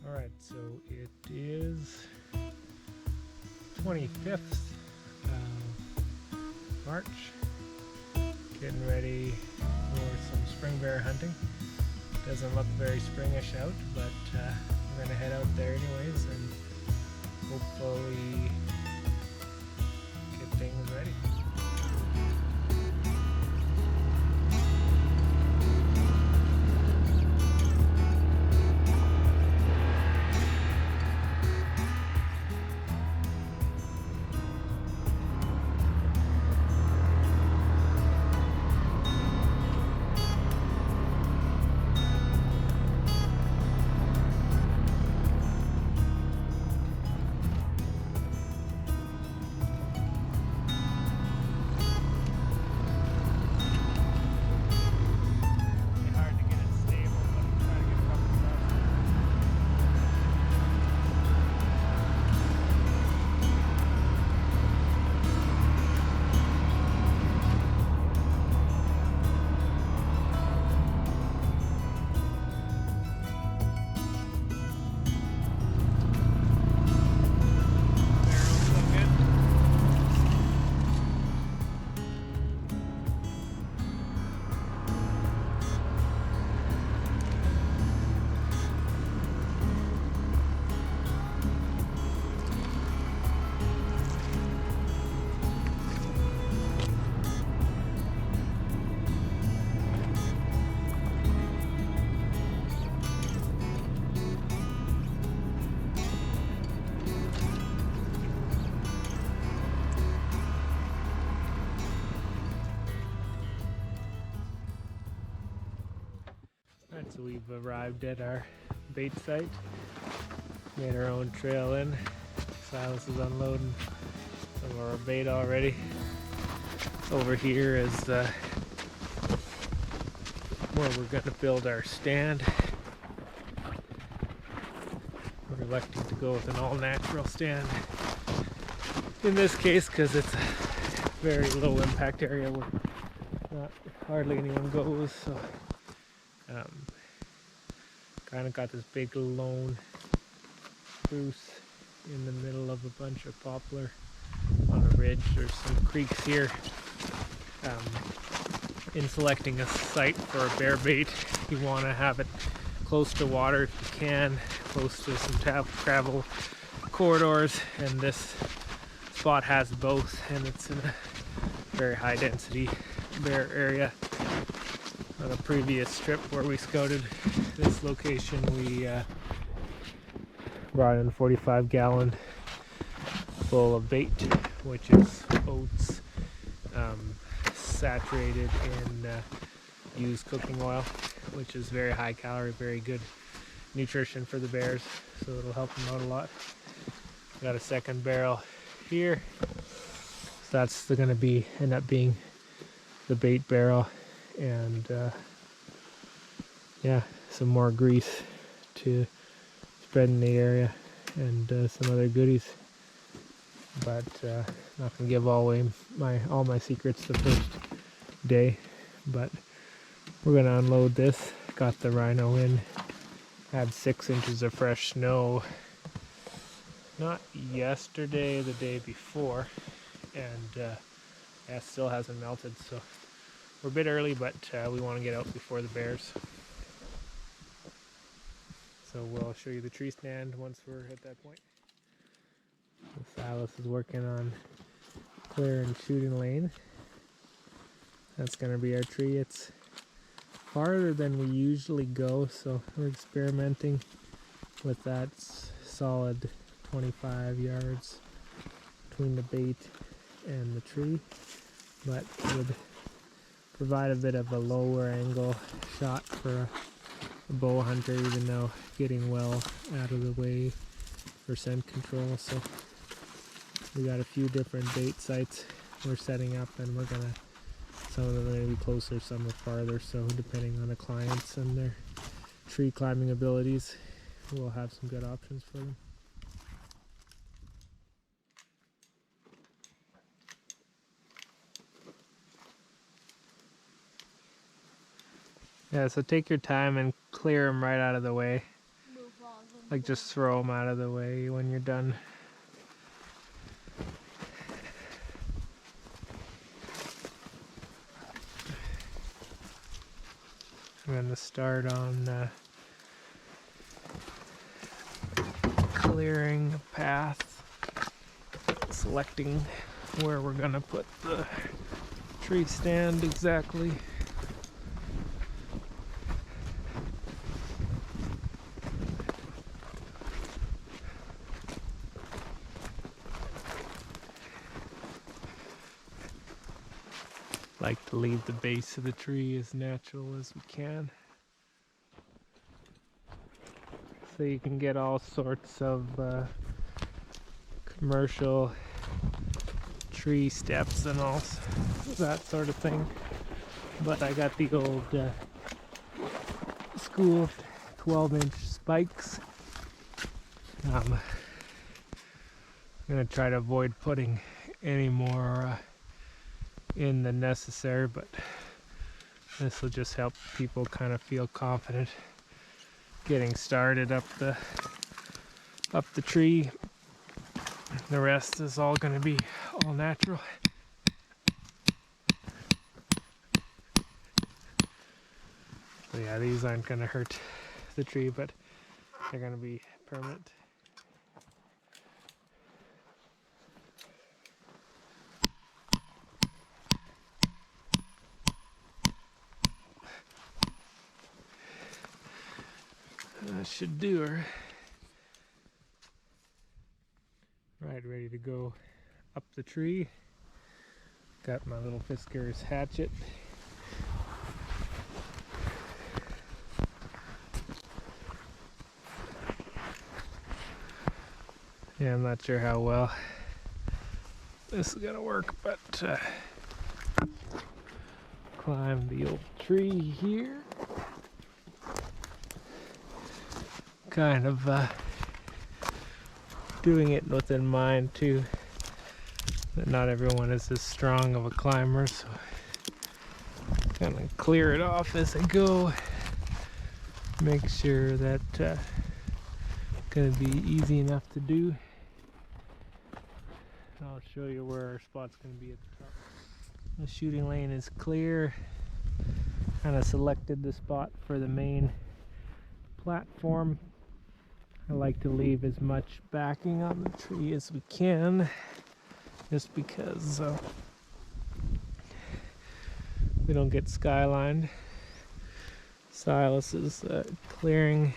Alright, so it is 25th of March. Getting ready for some spring bear hunting. Doesn't look very springish out, but we're going to head out there anyways and hopefully get things ready. Alright, so we've arrived at our bait site. Made our own trail in. Silas is unloading some of our bait already. Over here is where we're going to build our stand. We're electing to go with an all-natural stand in this case because it's a very low impact area where not hardly anyone goes. So kind of got this big lone spruce in the middle of a bunch of poplar on a ridge. There's some creeks here. In selecting a site for a bear bait, you want to have it close to water if you can, close to some travel corridors, and this spot has both, and it's in a very high density bear area. On a previous trip where we scouted this location, we brought in a 45-gallon full of bait, which is oats saturated in used cooking oil, which is very high calorie, very good nutrition for the bears, so it'll help them out a lot. Got a second barrel here, so that's going to end up being the bait barrel, and yeah, some more grease to spread in the area, and some other goodies. But not gonna give all my secrets the first day. But we're gonna unload this. Got the rhino in. Had 6 inches of fresh snow. Not yesterday, the day before, and yeah, still hasn't melted. So we're a bit early, but we want to get out before the bears. So we'll show you the tree stand once we're at that point. So Silas is working on clearing shooting lane. That's going to be our tree. It's farther than we usually go, so we're experimenting with that. Solid 25 yards between the bait and the tree, but would provide a bit of a lower angle shot for a bow hunter, even though getting well out of the way for scent control. So we got a few different bait sites we're setting up, and some of them are going to be closer, some are farther, so depending on the clients and their tree climbing abilities, we'll have some good options for them. Yeah, so take your time and clear them right out of the way. No problem. Like just throw them out of the way when you're done. I'm going to start on clearing a path, selecting where we're going to put the tree stand exactly. Like to leave the base of the tree as natural as we can, so you can get all sorts of commercial tree steps and all that sort of thing. But I got the old school 12-inch spikes. I'm gonna try to avoid putting any more in than necessary, but this will just help people kind of feel confident getting started up the tree. The rest is all going to be all natural. So yeah, these aren't going to hurt the tree, but they're going to be permanent. That should do her. Right, ready to go up the tree. Got my little Fisker's hatchet. Yeah, I'm not sure how well this is gonna work, but climb the old tree here. Kind of doing it within mind too, that not everyone is as strong of a climber, so kind of clear it off as I go. Make sure that gonna be easy enough to do. I'll show you where our spot's gonna be at the top. The shooting lane is clear. Kind of selected the spot for the main platform. I like to leave as much backing on the tree as we can, just because we don't get skylined. Silas is clearing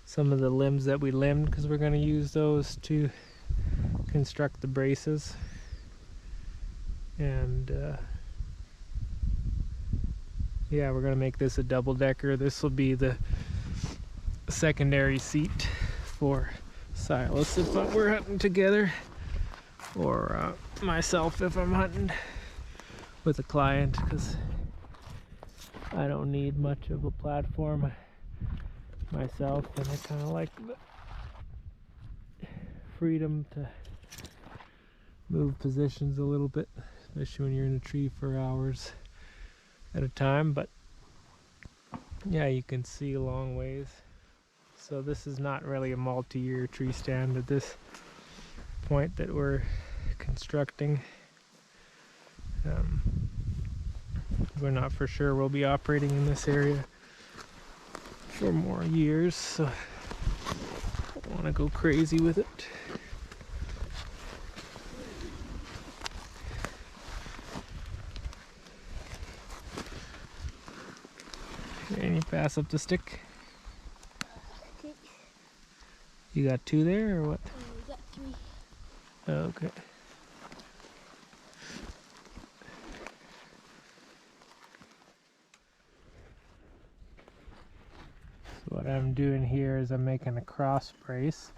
some of the limbs that we limbed, because we're going to use those to construct the braces. And yeah, we're going to make this a double-decker. This will be the secondary seat for Silas if we're hunting together, or myself if I'm hunting with a client, because I don't need much of a platform myself, and I kind of like the freedom to move positions a little bit, especially when you're in a tree for hours at a time. But yeah, you can see a long ways. So this is not really a multi-year tree stand at this point that we're constructing. We're not for sure we'll be operating in this area for more years, so I don't want to go crazy with it. And you pass up the stick. You got two there, or what? We got three. Okay. So what I'm doing here is I'm making a cross brace.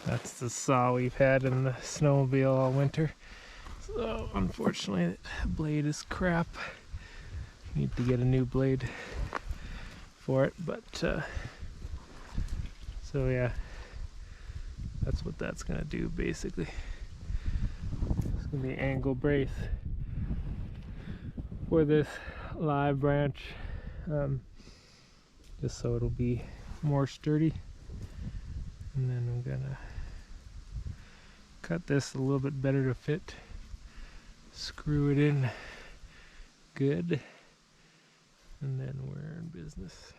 That's the saw we've had in the snowmobile all winter. So unfortunately the blade is crap. Need to get a new blade for it, but so yeah, That's what that's gonna do basically. It's gonna be angle brace for this live branch, just so it'll be more sturdy. And then I'm gonna cut this a little bit better to fit, screw it in good, and then we're in business.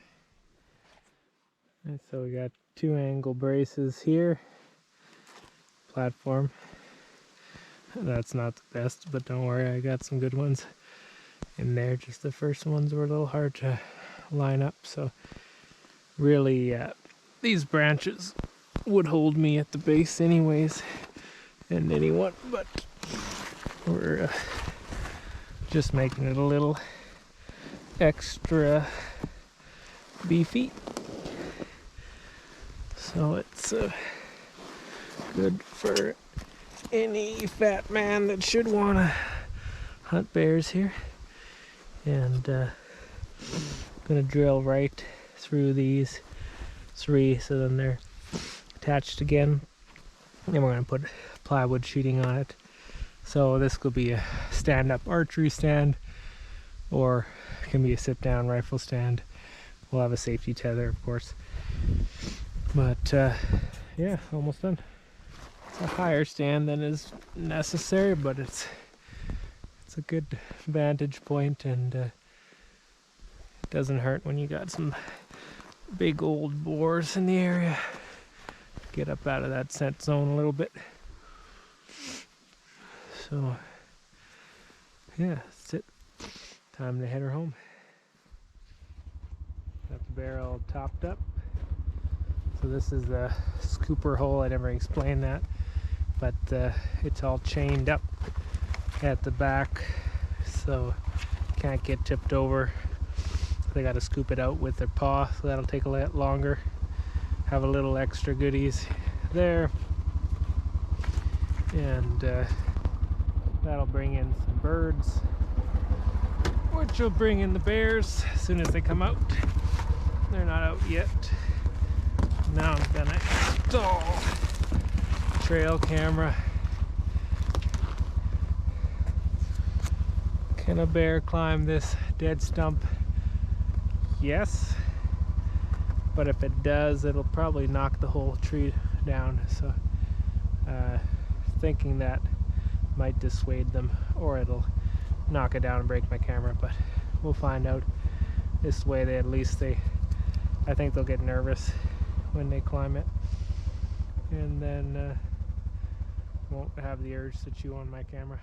And so we got 2 angle braces here. Platform. That's not the best, but don't worry, I got some good ones in there. Just the first ones were a little hard to line up, so really these branches would hold me at the base anyways, and anyone, but we're just making it a little extra beefy, so it's good for any fat man that should want to hunt bears here. And gonna drill right through these 3, so then they're attached again. Then we're gonna put plywood sheeting on it. So this could be a stand-up archery stand, or it can be a sit-down rifle stand. We'll have a safety tether, of course. But yeah, almost done. It's a higher stand than is necessary, but it's a good vantage point, and it doesn't hurt when you got some big old boars in the area. Get up out of that scent zone a little bit. So yeah, that's it. Time to head her home. Got the barrel topped up. So this is the scooper hole. I never explained that, but it's all chained up at the back, so can't get tipped over. They got to scoop it out with their paw, so that'll take a lot longer. Have a little extra goodies there, and that'll bring in some birds, which will bring in the bears as soon as they come out. They're not out yet. Now I'm gonna install trail camera. Can a bear climb this dead stump? Yes, but if it does, it'll probably knock the whole tree down. So thinking that might dissuade them, or it'll knock it down and break my camera, but we'll find out. This way they I think they'll get nervous when they climb it, and then won't have the urge to chew on my camera.